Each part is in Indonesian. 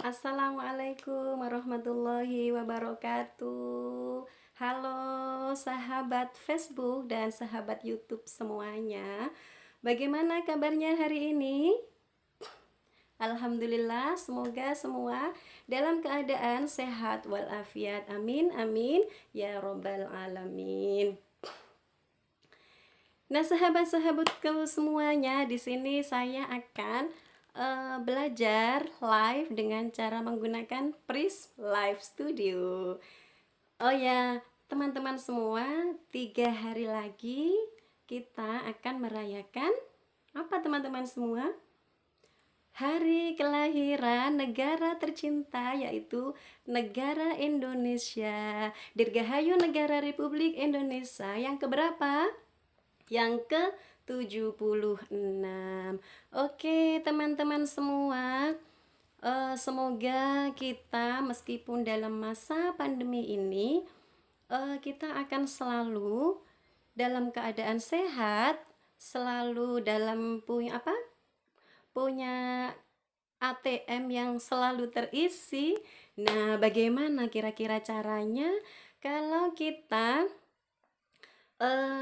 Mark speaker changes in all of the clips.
Speaker 1: Assalamualaikum warahmatullahi wabarakatuh. Halo sahabat Facebook dan sahabat YouTube semuanya. Bagaimana kabarnya hari ini? Alhamdulillah, semoga semua dalam keadaan sehat walafiat. Amin amin ya robbal alamin. Nah, sahabat-sahabatku semuanya, di sini saya akan belajar live dengan cara menggunakan Pris Live Studio. Oh ya, teman-teman semua, 3 hari lagi kita akan merayakan apa teman-teman semua? Hari kelahiran negara tercinta, yaitu negara Indonesia. Dirgahayu Negara Republik Indonesia yang keberapa? Yang ke-76. Oke, teman-teman semua, semoga kita meskipun dalam masa pandemi ini kita akan selalu dalam keadaan sehat, selalu dalam punya ATM yang selalu terisi. Nah, bagaimana kira-kira caranya kalau kita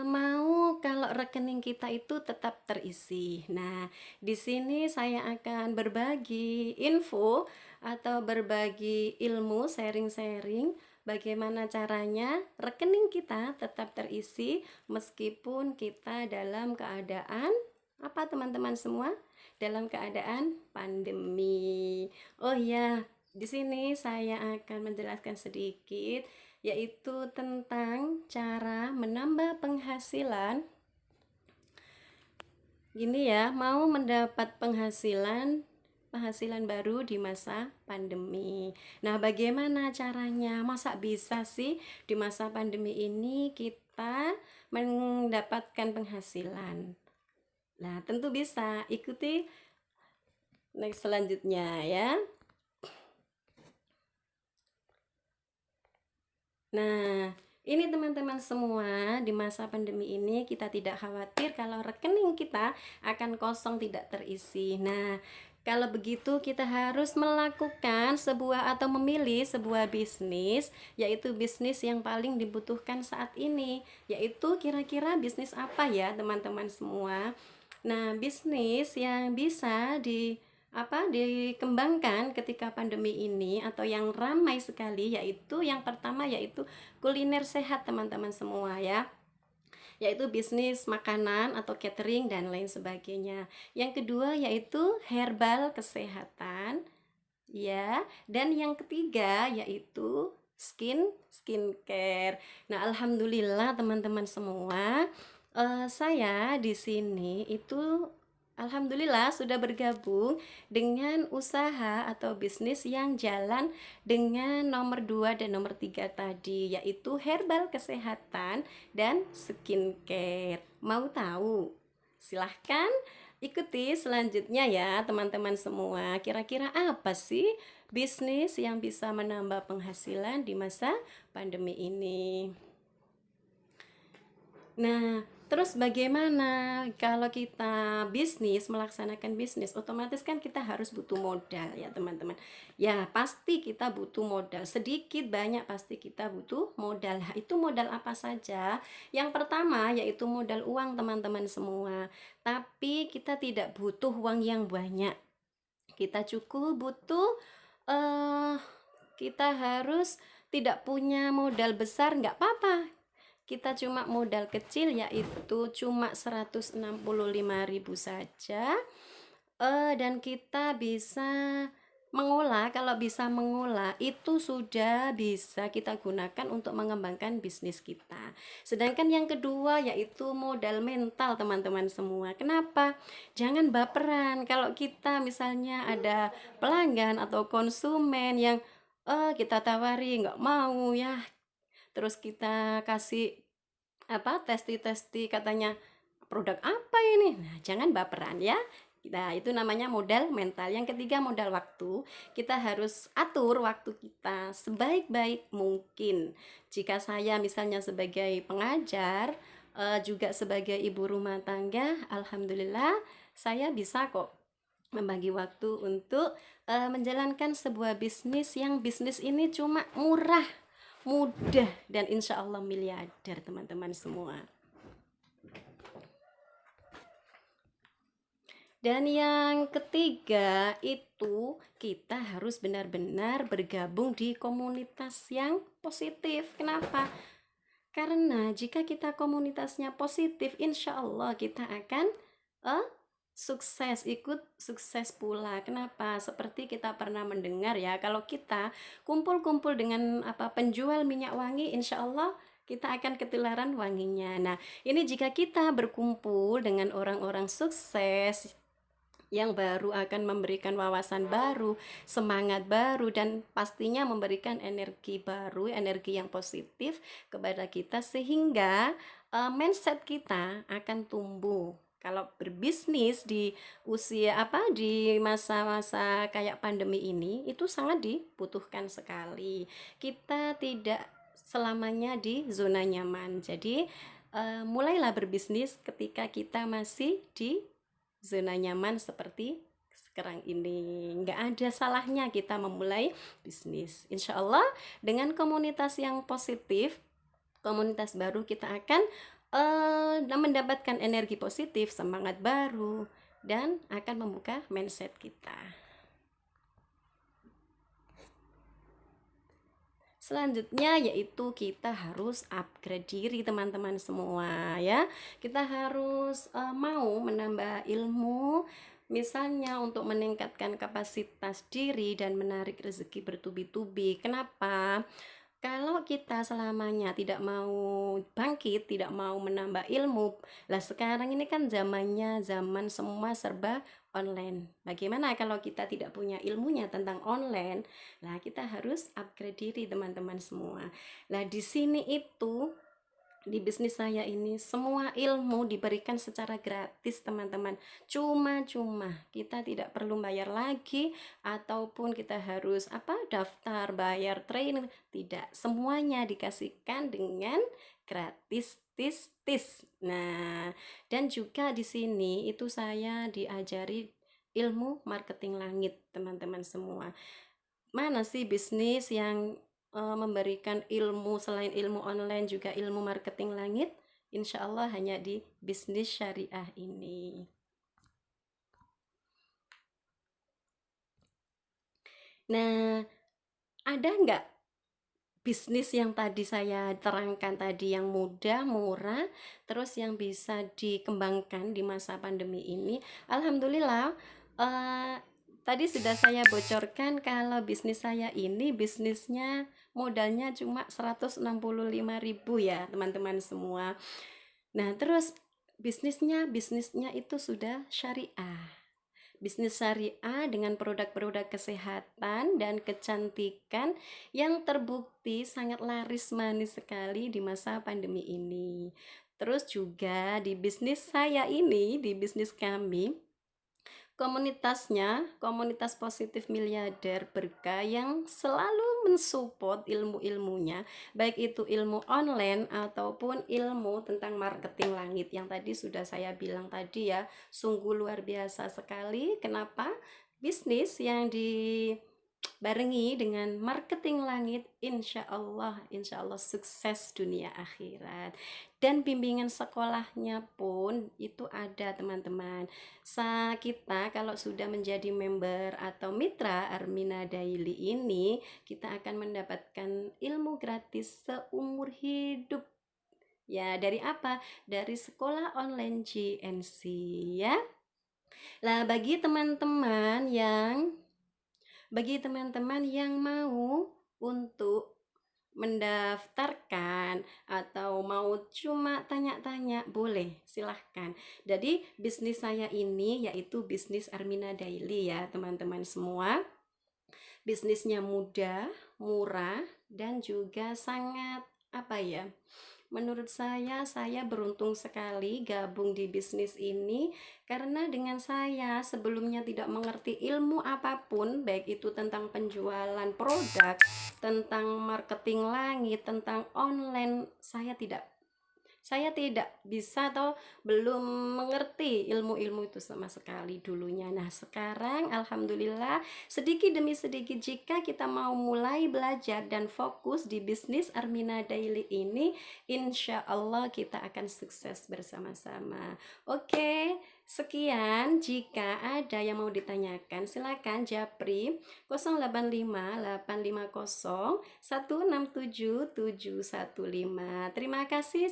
Speaker 1: mau kalau rekening kita itu tetap terisi. Nah, di sini saya akan berbagi info atau berbagi ilmu, sharing-sharing bagaimana caranya rekening kita tetap terisi meskipun kita dalam keadaan apa teman-teman semua? Dalam keadaan pandemi. Oh ya, di sini saya akan menjelaskan sedikit yaitu tentang cara menambah penghasilan. Gini ya, mau mendapat penghasilan baru di masa pandemi. Nah, bagaimana caranya? Masa bisa sih di masa pandemi ini kita mendapatkan penghasilan? Nah, tentu bisa. Ikuti next selanjutnya ya. Nah, ini teman-teman semua, di masa pandemi ini kita tidak khawatir kalau rekening kita akan kosong tidak terisi. Nah, kalau begitu kita harus melakukan sebuah atau memilih sebuah bisnis, yaitu bisnis yang paling dibutuhkan saat ini. Yaitu kira-kira bisnis apa ya teman-teman semua? Nah, bisnis yang bisa dikembangkan ketika pandemi ini atau yang ramai sekali yaitu yang pertama yaitu kuliner sehat teman-teman semua ya, yaitu bisnis makanan atau catering dan lain sebagainya. Yang kedua yaitu herbal kesehatan ya, dan yang ketiga yaitu skincare. Nah, alhamdulillah teman-teman semua, saya di sini itu alhamdulillah sudah bergabung dengan usaha atau bisnis yang jalan dengan nomor 2 dan nomor 3 tadi, yaitu herbal kesehatan dan skincare. Mau tahu? Silahkan ikuti selanjutnya ya teman-teman semua. Kira-kira apa sih bisnis yang bisa menambah penghasilan di masa pandemi ini? Nah, terus bagaimana kalau kita melaksanakan bisnis, otomatis kan kita harus butuh modal ya teman-teman. Ya, pasti kita butuh modal, sedikit banyak pasti kita butuh modal. Nah, itu modal apa saja? Yang pertama yaitu modal uang teman-teman semua. Tapi kita tidak butuh uang yang banyak. Kita cukup butuh eh kita harus tidak punya modal besar, nggak apa-apa, kita cuma modal kecil yaitu cuma 165.000 saja, dan kita bisa mengolah. Kalau bisa mengolah itu sudah bisa kita gunakan untuk mengembangkan bisnis kita. Sedangkan yang kedua yaitu modal mental teman-teman semua. Kenapa? Jangan baperan kalau kita misalnya ada pelanggan atau konsumen yang kita tawari nggak mau ya, terus kita kasih testi katanya produk apa ini. Nah, jangan baperan ya. Nah, itu namanya modal mental. Yang ketiga modal waktu. Kita harus atur waktu kita sebaik-baik mungkin. Jika saya misalnya sebagai pengajar, juga sebagai ibu rumah tangga, alhamdulillah saya bisa kok membagi waktu untuk menjalankan sebuah bisnis yang bisnis ini cuma murah, mudah, dan insya Allah miliarder teman-teman semua. Dan yang ketiga itu kita harus benar-benar bergabung di komunitas yang positif. Kenapa? Karena jika kita komunitasnya positif, insya Allah kita akan eh, sukses, ikut sukses pula. Kenapa? Seperti kita pernah mendengar ya, kalau kita kumpul-kumpul dengan penjual minyak wangi, insya Allah kita akan ketularan wanginya. Nah, ini jika kita berkumpul dengan orang-orang sukses yang baru akan memberikan wawasan baru, semangat baru, dan pastinya memberikan energi baru, energi yang positif kepada kita sehingga mindset kita akan tumbuh. Kalau berbisnis di usia di masa-masa kayak pandemi ini itu sangat dibutuhkan sekali. Kita tidak selamanya di zona nyaman. Jadi mulailah berbisnis ketika kita masih di zona nyaman seperti sekarang ini. Nggak ada salahnya kita memulai bisnis. Insya Allah dengan komunitas yang positif, komunitas baru, kita akan mendapatkan energi positif, semangat baru, dan akan membuka mindset kita. Selanjutnya yaitu kita harus upgrade diri teman-teman semua ya. Kita harus mau menambah ilmu, misalnya untuk meningkatkan kapasitas diri dan menarik rezeki bertubi-tubi. Kenapa? Kalau kita selamanya tidak mau bangkit, tidak mau menambah ilmu, lah sekarang ini kan zamannya zaman semua serba online. Bagaimana kalau kita tidak punya ilmunya tentang online? Lah kita harus upgrade diri teman-teman semua. Lah di sini itu di bisnis saya ini semua ilmu diberikan secara gratis teman-teman, cuma-cuma, kita tidak perlu bayar lagi ataupun kita harus daftar bayar training, tidak, semuanya dikasihkan dengan gratis tis. Nah, dan juga di sini itu saya diajari ilmu marketing langit teman-teman semua. Mana sih bisnis yang memberikan ilmu selain ilmu online juga ilmu marketing langit? Insya Allah hanya di bisnis syariah ini. Nah, ada nggak bisnis yang tadi saya terangkan tadi yang mudah, murah, terus yang bisa dikembangkan di masa pandemi ini? Alhamdulillah, eh, tadi sudah saya bocorkan kalau bisnis saya ini bisnisnya modalnya cuma 165.000 ya teman-teman semua. Nah, terus bisnisnya itu sudah syariah. Bisnis syariah dengan produk-produk kesehatan dan kecantikan yang terbukti sangat laris manis sekali di masa pandemi ini. Terus juga di bisnis saya ini, di bisnis kami, komunitasnya, komunitas positif miliarder berkah yang selalu mensupport ilmu-ilmunya, baik itu ilmu online ataupun ilmu tentang marketing langit yang tadi sudah saya bilang tadi ya, sungguh luar biasa sekali. Kenapa? Bisnis yang dibarengi dengan marketing langit, insya Allah sukses dunia akhirat. Dan bimbingan sekolahnya pun itu ada teman-teman. Kita kalau sudah menjadi member atau mitra Armina Daily ini, kita akan mendapatkan ilmu gratis seumur hidup. Ya, dari apa? Dari sekolah online GNC ya. Lah bagi teman-teman yang mau untuk mendaftarkan atau mau cuma tanya-tanya, boleh, silahkan. Jadi bisnis saya ini yaitu bisnis Armina Daily ya teman-teman semua. Bisnisnya mudah, murah, dan juga sangat menurut saya beruntung sekali gabung di bisnis ini karena dengan saya sebelumnya tidak mengerti ilmu apapun, baik itu tentang penjualan produk, tentang marketing langit, tentang online, saya tidak Saya tidak bisa atau belum mengerti ilmu-ilmu itu sama sekali dulunya. Nah, sekarang alhamdulillah sedikit demi sedikit jika kita mau mulai belajar dan fokus di bisnis Armina Daily ini, insya Allah kita akan sukses bersama-sama. Oke, sekian. Jika ada yang mau ditanyakan, silakan Japri 085 850 167 715. Terima kasih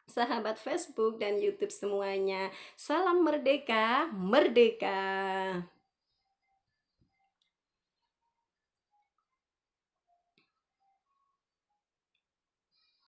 Speaker 1: sahabat Facebook dan YouTube semuanya. Salam merdeka, merdeka.